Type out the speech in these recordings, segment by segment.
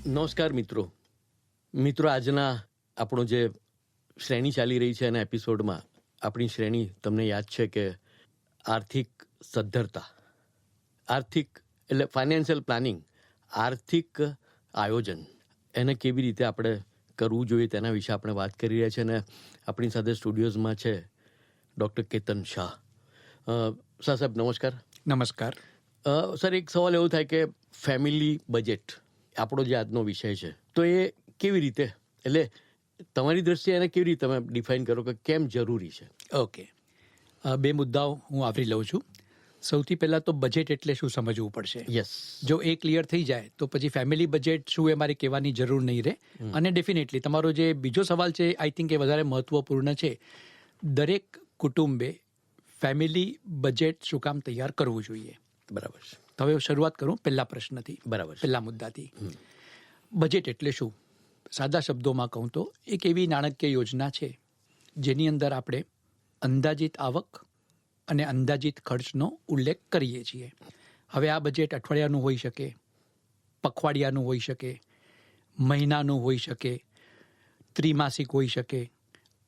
નમસ્કાર મિત્રો. આજના આપણો જે શ્રેણી ચાલી રહી છે એના એપિસોડમાં આપણી શ્રેણી તમને યાદ છે કે આર્થિક સદ્ધરતા, આર્થિક એટલે ફાઇનાન્શિયલ પ્લાનિંગ, આર્થિક આયોજન, એને કેવી રીતે આપણે કરવું જોઈએ તેના વિશે આપણે વાત કરી રહ્યા છીએ. અને આપણી સાથે સ્ટુડિયોઝમાં છે ડૉક્ટર કેતન શાહ. શાહ સાહેબ નમસ્કાર. નમસ્કાર. સર, એક સવાલ એવો થાય કે ફેમિલી બજેટ આપણો જે આજનો વિષય છે, તો એ કેવી રીતે, એટલે તમારી દ્રષ્ટિએ એને કેવી રીતે તમે ડિફાઇન કરો કે કેમ જરૂરી છે? ઓકે, બે મુદ્દાઓ હું આવરી લઉં છું. સૌથી પહેલાં તો બજેટ એટલે શું સમજવું પડશે. યસ. જો એ ક્લિયર થઈ જાય તો પછી ફેમિલી બજેટ શું એ મારે કહેવાની જરૂર નહીં રહે. અને ડેફિનેટલી તમારો જે બીજો સવાલ છે આઈ થિંક એ વધારે મહત્વપૂર્ણ છે. દરેક કુટુંબે ફેમિલી બજેટ શું કામ તૈયાર કરવું જોઈએ. બરાબર છે. તો હવે શરૂઆત કરું પહેલા પ્રશ્નથી. બરાબર છે. પહેલા મુદ્દાથી. બજેટ એટલે શું? સાદા શબ્દોમાં કહું તો એક એવી નાણાકીય યોજના છે જેની અંદર આપણે અંદાજિત આવક અને અંદાજિત ખર્ચનો ઉલ્લેખ કરીએ છીએ. હવે આ બજેટ અઠવાડિયાનું હોઈ શકે, પખવાડિયાનું હોઈ શકે, મહિનાનું હોઈ શકે, ત્રિમાસિક હોઈ શકે,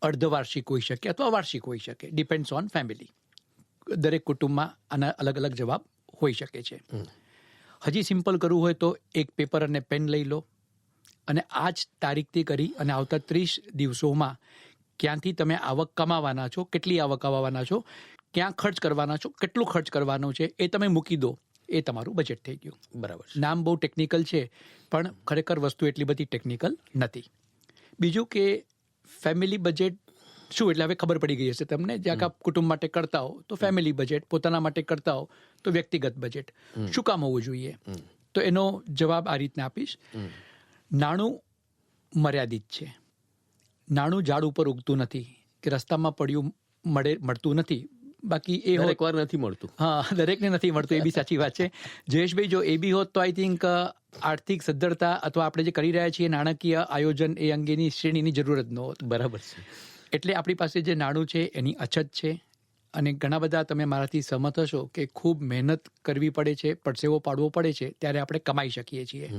અર્ધવાર્ષિક હોઈ શકે અથવા વાર્ષિક હોઈ શકે. Depends on family. દરેક કુટુંબમાં આના અલગ અલગ જવાબ હોઈ શકે છે. હજી સિમ્પલ કરવું હોય તો એક પેપર અને પેન લઈ લો અને આ જ તારીખથી કરી અને આવતા 30 દિવસોમાં ક્યાંથી તમે આવક કમાવાના છો, કેટલી આવક કમાવાના છો, ક્યાં ખર્ચ કરવાના છો, કેટલું ખર્ચ કરવાનો છે એ તમે મૂકી દો. એ તમારું બજેટ થઈ ગયું. બરાબર. નામ બહુ ટેકનિકલ છે પણ ખરેખર વસ્તુ એટલી બધી ટેકનિકલ નથી. બીજું કે ફેમિલી બજેટ શું એટલે હવે ખબર પડી ગઈ હશે તમને. જે આખા કુટુંબ માટે કરતા હો તો ફેમિલી બજેટ, પોતાના માટે કરતા હો તો વ્યક્તિગત બજેટ. શું કામ હોવું જોઈએ? તો એનો જવાબ આ રીતના આપીશ. નાણું મર્યાદિત છે. નાણું ઝાડ ઉપર ઉગતું નથી કે રસ્તામાં પડ્યું મળતું નથી. બાકી એ એકવાર નથી મળતું. હા, દરેકને નથી મળતું, એ બી સાચી વાત છે. જયેશભાઈ, જો એ બી હોત તો આઈ થિંક આર્થિક સદ્ધરતા અથવા આપણે જે કરી રહ્યા છીએ નાણાકીય આયોજન એ અંગેની શ્રેણીની જરૂર જ ન હોત. બરાબર છે. એટલે આપણી પાસે જે નાણું છે એની અછત છે અને ઘણા બધા તમે મારાથી સહમત હશો કે ખૂબ મહેનત કરવી પડે છે, પરસેવો પાડવો પડે છે ત્યારે આપણે કમાઈ શકીએ છીએ.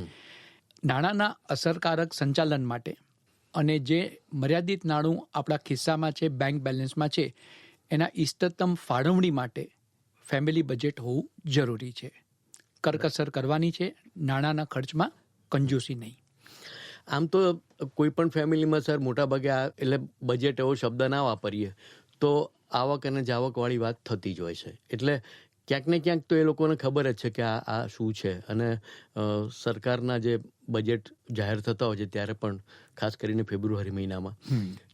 નાણાંના અસરકારક સંચાલન માટે અને જે મર્યાદિત નાણું આપણા ખિસ્સામાં છે, બેંક બેલેન્સમાં છે, એના ઇષ્ટતમ ફાળવણી માટે ફેમિલી બજેટ હોવું જરૂરી છે. કરકસર કરવાની છે, નાણાંના ખર્ચમાં કંજૂસી નહીં. આમ તો કોઈ પણ ફેમિલીમાં સર મોટાભાગે એટલે બજેટ એવો શબ્દ ના વાપરીએ તો આવક અને જાવકવાળી વાત થતી જ હોય છે. એટલે ક્યાંક ને ક્યાંક તો એ લોકોને ખબર જ છે કે આ શું છે. અને સરકારના જે બજેટ જાહેર થતા હોય છે ત્યારે પણ ખાસ કરીને ફેબ્રુઆરી મહિનામાં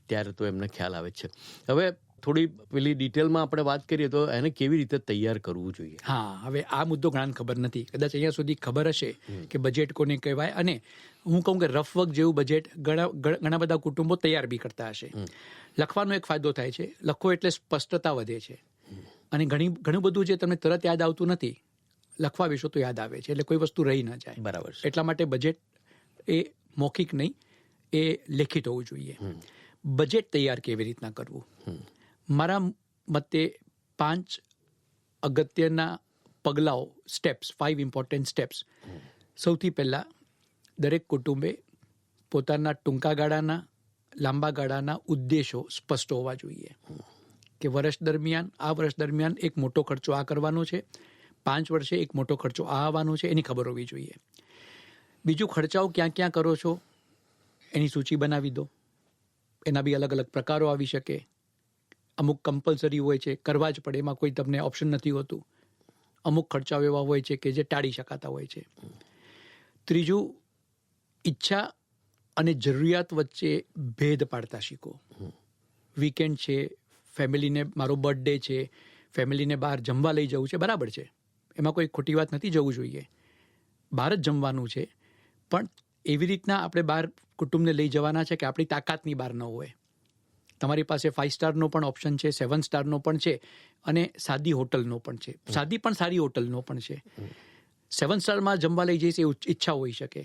ત્યારે તો એમને ખ્યાલ આવે છે. હવે થોડી પેલી ડિટેલમાં આપણે વાત કરીએ તો એને કેવી રીતે તૈયાર કરવું જોઈએ. હા, હવે આ મુદ્દો ઘણાને ખબર નથી. કદાચ અહીંયા સુધી ખબર હશે કે બજેટ કોને કહેવાય. અને હું કહું કે રફ વર્ક જેવું બજેટ ઘણા બધા કુટુંબો તૈયાર બી કરતા હશે. લખવાનો એક ફાયદો થાય છે. લખો એટલે સ્પષ્ટતા વધે છે. અને ઘણું બધું જે તમને તરત યાદ આવતું નથી, લખવા બેસો તો યાદ આવે છે. એટલે કોઈ વસ્તુ રહી ન જાય. બરાબર. એટલા માટે બજેટ એ મૌખિક નહીં, એ લેખિત હોવું જોઈએ. બજેટ તૈયાર કેવી રીતના કરવું? મારા મતે 5 અગત્યના પગલાઓ, સ્ટેપ્સ, 5 ઇમ્પોર્ટન્ટ સ્ટેપ્સ. સૌથી પહેલાં દરેક કુટુંબે પોતાના ટૂંકા ગાળાના, લાંબા ગાળાના ઉદ્દેશો સ્પષ્ટ હોવા જોઈએ. કે વર્ષ દરમિયાન એક મોટો ખર્ચો આ કરવાનો છે, 5 વર્ષે એક મોટો ખર્ચો આ આવવાનો છે, એની ખબર હોવી જોઈએ. બીજું, ખર્ચાઓ ક્યાં ક્યાં કરો છો એની સૂચિ બનાવી દો. એના બી અલગ અલગ પ્રકારો આવી શકે. અમુક કમ્પલસરી હોય છે, કરવા જ પડે, એમાં કોઈ તમને ઓપ્શન નથી હોતું. અમુક ખર્ચાઓ એવા હોય છે કે જે ટાળી શકાતા હોય છે. ત્રીજું, ઈચ્છા અને જરૂરિયાત વચ્ચે ભેદ પાડતા શીખો. વીકેન્ડ છે, ફેમિલીને, મારો બર્થડે છે, ફેમિલીને બહાર જમવા લઈ જવું છે, બરાબર છે, એમાં કોઈ ખોટી વાત નથી, જવું જોઈએ, બહાર જ જમવાનું છે. પણ એવી રીતના આપણે બહાર કુટુંબને લઈ જવાના છે કે આપણી તાકાતની બહાર ન હોય. તમારી પાસે 5 સ્ટારનો પણ ઓપ્શન છે, 7 સ્ટારનો પણ છે અને સાદી હોટલનો પણ છે. સાદી પણ સારી હોટલનો પણ છે. 7 સ્ટારમાં જમવા લઈ જઈશ એ ઈચ્છા હોઈ શકે.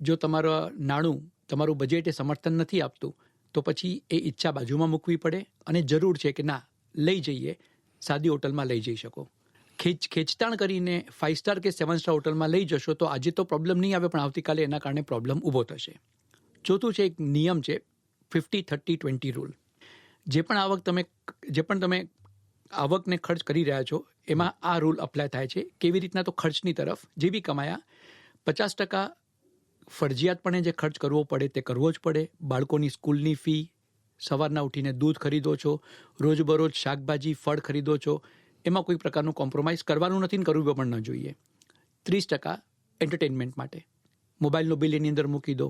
જો તમારું બજેટ એ સમર્થન નથી આપતું તો પછી એ ઈચ્છા બાજુમાં મૂકવી પડે અને જરૂર છે કે ના, લઈ જઈએ, સાદી હોટલમાં લઈ જઈ શકો. ખેંચતાણ કરીને 5 સ્ટાર કે 7 સ્ટાર હોટલમાં લઈ જશો તો આજે તો પ્રોબ્લેમ નહીં આવે, પણ આવતીકાલે એના કારણે પ્રોબ્લેમ ઊભો થશે. ચોથું છે, એક નિયમ છે 50-30-20 રૂલ. જે પણ તમે આવકને ખર્ચ કરી રહ્યા છો એમાં આ રૂલ અપ્લાય થાય છે. કેવી રીતના? તો ખર્ચની તરફ જે બી કમાયા 50% ફરજિયાતપણે જે ખર્ચ કરવો પડે તે કરવો જ પડે. બાળકોની સ્કૂલની ફી, સવારના ઉઠીને દૂધ ખરીદો છો, રોજબરોજ શાકભાજી ફળ ખરીદો છો, એમાં કોઈ પ્રકારનું કોમ્પ્રોમાઇઝ કરવાનું નથી ને કરવું પણ ન જોઈએ. 30% એન્ટરટેનમેન્ટ માટે મોબાઈલનું બિલ એની અંદર મૂકી દો.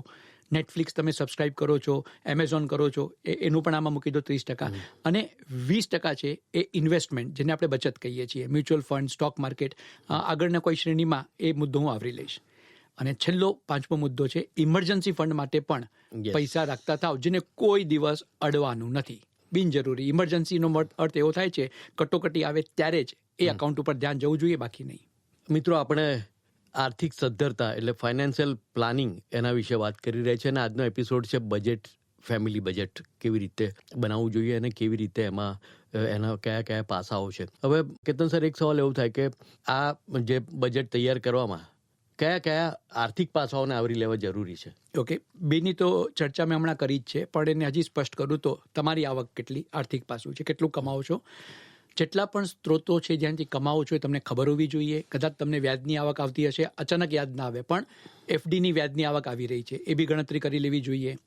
નેટફ્લિક્સ તમે સબસ્ક્રાઇબ કરો છો, એમેઝોન કરો છો, એનું પણ આમાં મૂકી દો 30%. અને 20% છે એ ઇન્વેસ્ટમેન્ટ, જેને આપણે બચત કહીએ છીએ, મ્યુચ્યુઅલ ફંડ, સ્ટોક માર્કેટ. આગળના કોઈ શ્રેણીમાં એ મુદ્દો હું આવરી લઈશ. અને છેલ્લો 5મો મુદ્દો છે ઇમરજન્સી ફંડ માટે પણ પૈસા રાખતા થાવ, જેને કોઈ દિવસ અડવાનું નથી. બિનજરૂરી ઇમરજન્સીનો અર્થ એવો થાય છે કટોકટી આવે ત્યારે જ એ એકાઉન્ટ ઉપર ધ્યાન જવું જોઈએ, બાકી નહીં. મિત્રો, આપણે આર્થિક સદ્ધરતા એટલે ફાઇનાન્શિયલ પ્લાનિંગ એના વિશે વાત કરી રહ્યા છે અને આજનો એપિસોડ છે બજેટ, ફેમિલી બજેટ કેવી રીતે બનાવવું જોઈએ અને કેવી રીતે એમાં એના કયા કયા પાસાઓ છે. હવે કેતન સર, એક સવાલ એવો થાય કે આ જે બજેટ તૈયાર કરવામાં કયા કયા આર્થિક પાસાઓને આવરી લેવા જરૂરી છે? ઓકે, બેની તો ચર્ચા મેં હમણાં કરી જ છે, પણ એને હજી સ્પષ્ટ કરું તો તમારી આવક કેટલી, આર્થિક પાસું છે, કેટલું કમાવો છો. જેટલા પણ સ્ત્રોતો છે જ્યાંથી કમાવો છો એ તમને ખબર હોવી જોઈએ. કદાચ તમને વ્યાજની આવક આવતી હશે, અચાનક યાદ ના આવે, પણ એફડીની વ્યાજની આવક આવી રહી છે એ બી ગણતરી કરી લેવી જોઈએ.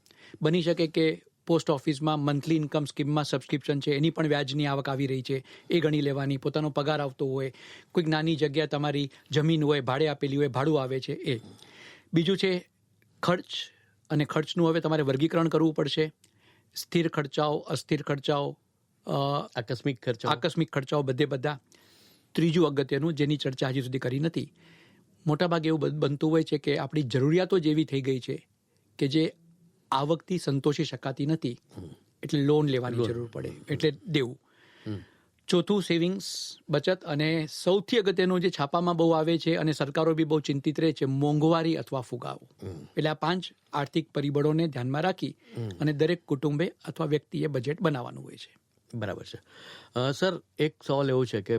બની શકે કે પોસ્ટ ઓફિસમાં મંથલી ઇન્કમ સ્કીમમાં સબસ્ક્રિપ્શન છે, એની પણ વ્યાજની આવક આવી રહી છે, એ ગણી લેવાની. પોતાનો પગાર આવતો હોય, કોઈક નાની જગ્યા તમારી જમીન હોય, ભાડે આપેલી હોય, ભાડું આવે છે એ. બીજું છે ખર્ચ, અને ખર્ચનું હવે તમારે વર્ગીકરણ કરવું પડશે. સ્થિર ખર્ચાઓ, અસ્થિર ખર્ચાઓ, આકસ્મિક ખર્ચાઓ, બધા. ત્રીજું અગત્યનું, જેની ચર્ચા હજી સુધી કરી નથી, મોટાભાગે એવું બનતું હોય છે કે આપણી જરૂરિયાતો જ એવી થઈ ગઈ છે કે જે આવકથી સંતોષી શકાતી નથી, એટલે લોન લેવાની જરૂર પડે, એટલે દેવું. ચોથું સેવિંગ્સ, બચત. અને સૌથી અગત્યનું જે છાપામાં બહુ આવે છે અને સરકારો બી બહુ ચિંતિત રહે છે, મોંઘવારી અથવા ફુગાવો. એટલે આ 5 આર્થિક પરિબળોને ધ્યાનમાં રાખી અને દરેક કુટુંબે અથવા વ્યક્તિએ બજેટ બનાવવાનું હોય છે. બરાબર છે. સર, એક સવાલ એવો છે કે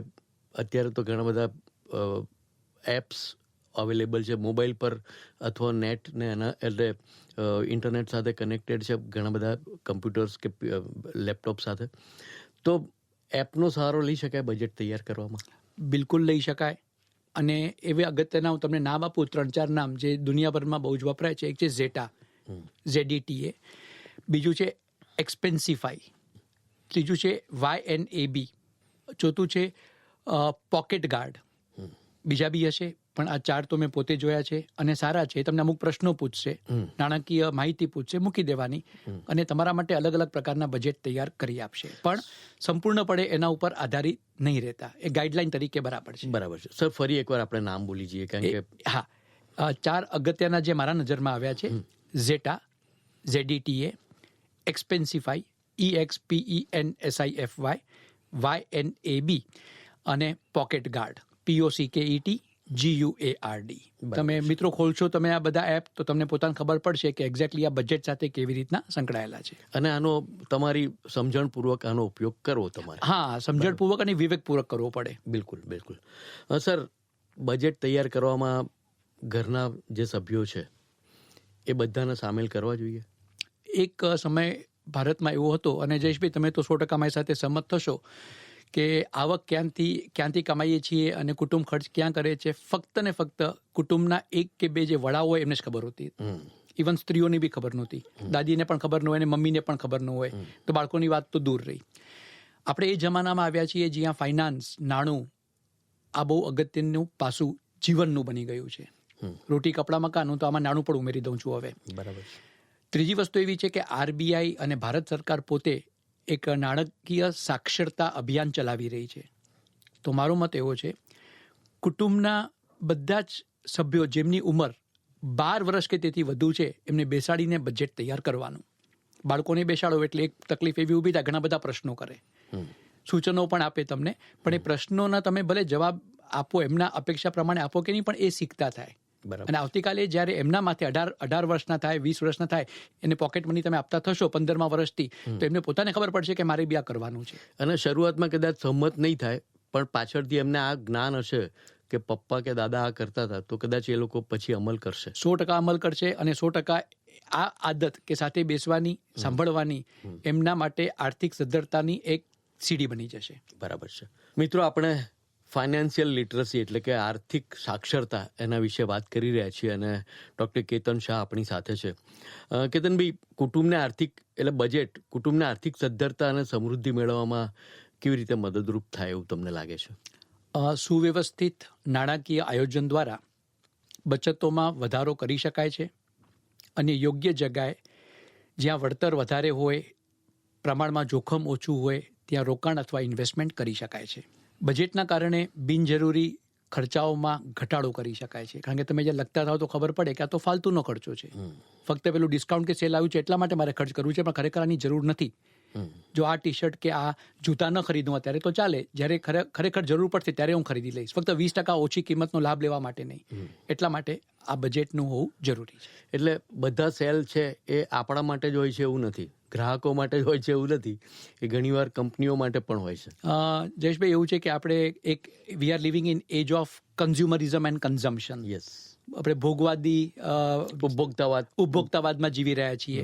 અત્યારે તો ઘણા બધા એપ્સ અવેલેબલ છે મોબાઈલ પર અથવા નેટ ને એના એટલે ઇન્ટરનેટ સાથે કનેક્ટેડ છે ઘણા બધા કમ્પ્યુટર્સ કે લેપટોપ સાથે. તો એપનો સહારો લઈ શકાય બજેટ તૈયાર કરવામાં? બિલકુલ લઈ શકાય. અને એવા અગત્યના હું તમને નામ આપું, 3-4 નામ જે દુનિયાભરમાં બહુ જ વપરાય છે. એક છે ઝેટા, ZETA. બીજું છે એક્સપેન્સિફાઈ. ત્રીજું છે YNAB. ચોથું છે પોકેટ ગાર્ડ. બીજા બી હશે, પણ આ 4 તો મેં પોતે જોયા છે અને સારા છે. તમને અમુક પ્રશ્નો પૂછશે, નાણાકીય માહિતી પૂછશે, મૂકી દેવાની, અને તમારા માટે અલગ અલગ પ્રકારના બજેટ તૈયાર કરી આપશે. પણ સંપૂર્ણપણે એના ઉપર આધારિત નહીં રહેતા, એ ગાઈડલાઈન તરીકે બરાબર છે. બરાબર છે. સર, ફરી એકવાર આપણે નામ બોલી જઈએ, કારણ કે 4 અગત્યના જે મારા નજરમાં આવ્યા છે: ઝેટા, ZETA, એક્સપેન્સિફાઈ, EXPENSIFY, YNAB અને પોકેટ ગાર્ડ, POCKET GUARD. તમે મિત્રો ખોલશો તમે આ બધા એપ, તો તમને પોતાને ખબર પડશે કે એક્ઝેક્ટલી આ બજેટ સાથે કેવી રીતના સંકળાયેલા છે. અને આનો તમારી સમજણપૂર્વક આનો ઉપયોગ કરવો તમારે. હા, સમજણપૂર્વક અને વિવેકપૂર્વક કરવો પડે. બિલકુલ. સર, બજેટ તૈયાર કરવામાં ઘરના જે સભ્યો છે એ બધાને સામેલ કરવા જોઈએ? એક સમય ભારતમાં એવો હતો, અને જયેશભાઈ તમે તો 100% મારી સાથે સહમત થશો, કે આવક ક્યાંથી કમાઈએ છીએ અને કુટુંબ ખર્ચ ક્યાં કરે છે, ફક્ત ને ફક્ત કુટુંબના 1 કે 2 જે વડાઓ હોય એમને જ ખબર હોતી. ઇવન સ્ત્રીઓની બી ખબર નહોતી. દાદીને પણ ખબર ન હોય અને મમ્મીને પણ ખબર ન હોય, તો બાળકોની વાત તો દૂર રહી. આપણે એ જમાનામાં આવ્યા છીએ જ્યાં ફાઇનાન્સ, નાણું, આ બહુ અગત્યનું પાસું જીવનનું બની ગયું છે. રોટી કપડા મકાનનું તો આમાં નાણું પણ ઉમેરી દઉં છું હવે. બરાબર. ત્રીજી વસ્તુ એવી છે કે RBI અને ભારત સરકાર પોતે એક નાણાકીય સાક્ષરતા અભિયાન ચલાવી રહી છે. તો મારો મત એવો છે, કુટુંબના બધા જ સભ્યો જેમની ઉંમર 12 વર્ષ કે તેથી વધુ છે એમને બેસાડીને બજેટ તૈયાર કરવાનું. બાળકોને બેસાડો એટલે એક તકલીફ એવી ઊભી થાય, ઘણા બધા પ્રશ્નો કરે, સૂચનો પણ આપે તમને, પણ એ પ્રશ્નોના તમે ભલે જવાબ આપો, એમના અપેક્ષા પ્રમાણે આપો કે નહીં, પણ એ શીખતા થાય. અને આવતીકાલે જ્યારે એમના માથે 18 વર્ષના થાય, 20 વર્ષના થાય, એને પોકેટ મની તમે આપતા થશો 15મા વર્ષથી, તો એમને પોતાને ખબર પડશે કે મારે બી આ કરવાનું છે. અને શરૂઆતમાં કદાચ સંમત નહીં થાય, પણ પાછળથી એમને આ જ્ઞાન હશે કે પપ્પા કે દાદા આ કરતા હતા, તો કદાચ એ લોકો પછી અમલ કરશે. 100% અમલ કરશે અને 100% આ આદત કે સાથે બેસવાની, સાંભળવાની એમના માટે આર્થિક સદ્ધરતાની એક સીડી બની જશે. બરાબર છે. મિત્રો, આપણે ફાઇનાન્શિયલ લિટરસી એટલે કે આર્થિક સાક્ષરતા એના વિશે વાત કરી રહ્યા છીએ અને ડૉક્ટર કેતન શાહ આપણી સાથે છે. કેતનભાઈ, કુટુંબને આર્થિક એટલે બજેટ કુટુંબને આર્થિક સદ્ધરતા અને સમૃદ્ધિ મેળવવામાં કેવી રીતે મદદરૂપ થાય એવું તમને લાગે છે? સુવ્યવસ્થિત નાણાકીય આયોજન દ્વારા બચતોમાં વધારો કરી શકાય છે અને યોગ્ય જગ્યાએ જ્યાં વળતર વધારે હોય, પ્રમાણમાં જોખમ ઓછું હોય, ત્યાં રોકાણ અથવા ઇન્વેસ્ટમેન્ટ કરી શકાય છે. બજેટના કારણે બિનજરૂરી ખર્ચાઓમાં ઘટાડો કરી શકાય છે, કારણ કે તમે જે લખતા થાવ તો ખબર પડે કે આ તો ફાલતુનો ખર્ચો છે, ફક્ત પેલું ડિસ્કાઉન્ટ કે સેલ આવ્યું છે એટલા માટે મારે ખર્ચ કરવું છે, પણ ખરેખર આની જરૂર નથી. જો આ ટી શર્ટ કે આ જૂતા ન ખરીદું અત્યારે તો ચાલે, જ્યારે ખરેખર જરૂર પડશે ત્યારે હું ખરીદી લઈશ, ફક્ત 20% ઓછી કિંમતનો લાભ લેવા માટે નહીં. એટલા માટે આ બજેટનું હોવું જરૂરી છે. એટલે બધા સેલ છે એ આપણા માટે જ હોય છે એવું નથી, ગ્રાહકો માટે જ હોય છે એવું નથી, એ ઘણીવાર કંપનીઓ માટે પણ હોય છે. જયેશભાઈ, એવું છે કે આપણે we are living in age of consumerism and consumption. Yes. આપણે ભોગવાદી ઉપભોક્તાવાદમાં જીવી રહ્યા છીએ.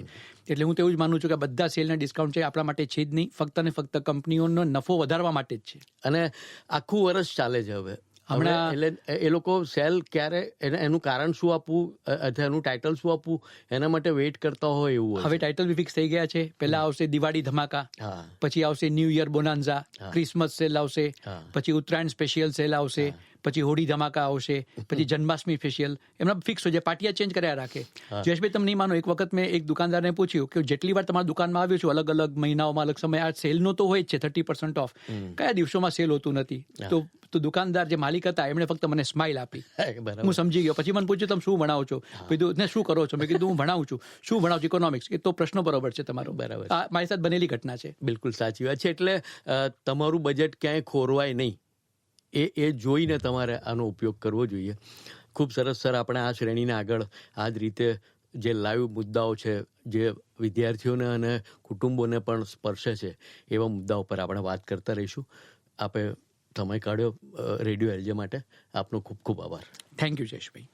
એટલે હું તો એવું જ માનું છું કે બધા સેલ અને ડિસ્કાઉન્ટ છે આપણા માટે છે જ નહીં, ફક્ત ને ફક્ત કંપનીઓનો નફો વધારવા માટે જ છે. અને આખું વર્ષ ચાલે છે હવે એટલે એ લોકો સેલ ક્યારે, એનું કારણ શું આપવું અથવા એનું ટાઇટલ શું આપવું એના માટે વેઇટ કરતા હોય એવું. હવે ટાઇટલ બી ફિક્સ થઈ ગયા છે. પહેલા આવશે દિવાળી ધમાકા, પછી આવશે new year bonanza, Christmas cell આવશે, પછી ઉત્તરાયણ સ્પેશિયલ સેલ આવશે, પછી હોળી ધમાકા આવશે, પછી જન્માષ્ટમી સ્પેશિયલ. એમના ફિક્સ હોય છે, પાટિયા ચેન્જ કર્યા રાખે. જયેશભાઈ, તમે નહીં માનો, એક વખત મેં એક દુકાનદારને પૂછ્યું કે જેટલી વાર તમારા દુકાનમાં આવ્યો છું, અલગ અલગ મહિનાઓમાં અલગ સમય, આ સેલનો તો હોય જ છે 30% ઓફ, કયા દિવસોમાં સેલ હોતું નથી? તો દુકાનદાર જે માલિક હતા એમણે ફક્ત મને સ્માઇલ આપી. હું સમજી ગયો. પછી મને પૂછ્યું, તમે શું ભણાવો છો? કીધું, ને શું કરો છો? મેં કીધું, હું ભણાવું છું. શું ભણાવું છું? ઇકોનોમિક્સ. એ તો પ્રશ્ન બરોબર છે તમારો. બરાબર. મારી સાથે બનેલી ઘટના છે. બિલકુલ સાચી વાત છે. એટલે તમારું બજેટ ક્યાંય ખોરવાય નહીં એ જોઈને તમારે આનો ઉપયોગ કરવો જોઈએ. ખૂબ સરસ સર. આપણે આ શ્રેણીને આગળ આ જ રીતે જે લાઈવ મુદ્દાઓ છે, જે વિદ્યાર્થીઓને અને કુટુંબોને પણ સ્પર્શે છે, એવા મુદ્દાઓ પર આપણે વાત કરતા રહીશું. આપે સમય કાઢ્યો રેડિયો એલજે માટે. આપનો ખૂબ ખૂબ આભાર. Thank you Jayeshbhai.